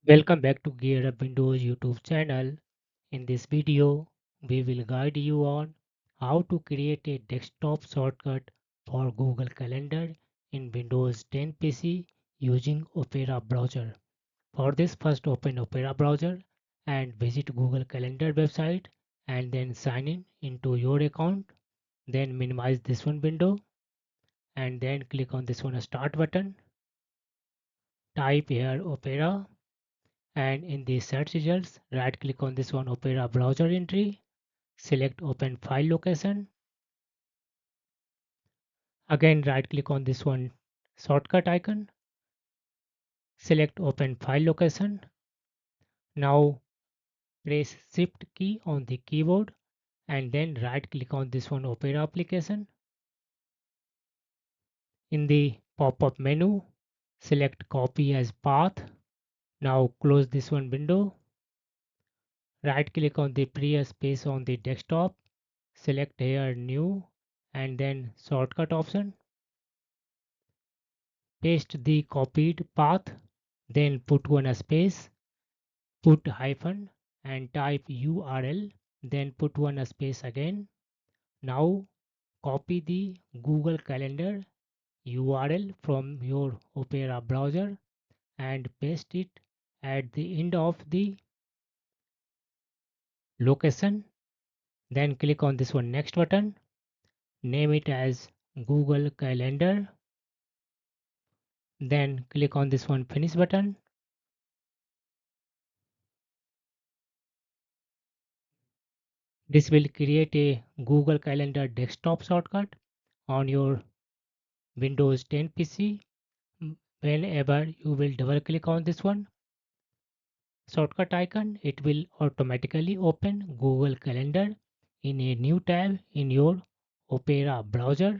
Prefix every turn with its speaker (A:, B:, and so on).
A: Welcome back to Gear Up Windows YouTube channel. In this video, we will guide you on how to create a desktop shortcut for Google Calendar in Windows 10 PC using Opera browser. For this, first open Opera browser and visit Google Calendar website and then sign in into your account. Then minimize this one window and then click on this one start button. Type here Opera and in the search results right click on this one Opera browser entry, select open file location, again right click on this one shortcut icon, select open file location. Now press shift key on the keyboard and then right click on this one Opera application. In the pop-up menu select copy as path. Now close this one window, right click on the previous space on the desktop, select here new and then shortcut option. Paste the copied path, then put one space, put hyphen and type URL, then put one space again. Now copy the Google Calendar URL from your Opera browser and paste it at the end of the location. Then click on this one next button, name it as Google Calendar. Then click on this one finish button. This will create a Google Calendar desktop shortcut on your Windows 10 PC. Whenever you will double click on this one shortcut icon, it will automatically open Google Calendar in a new tab in your Opera browser.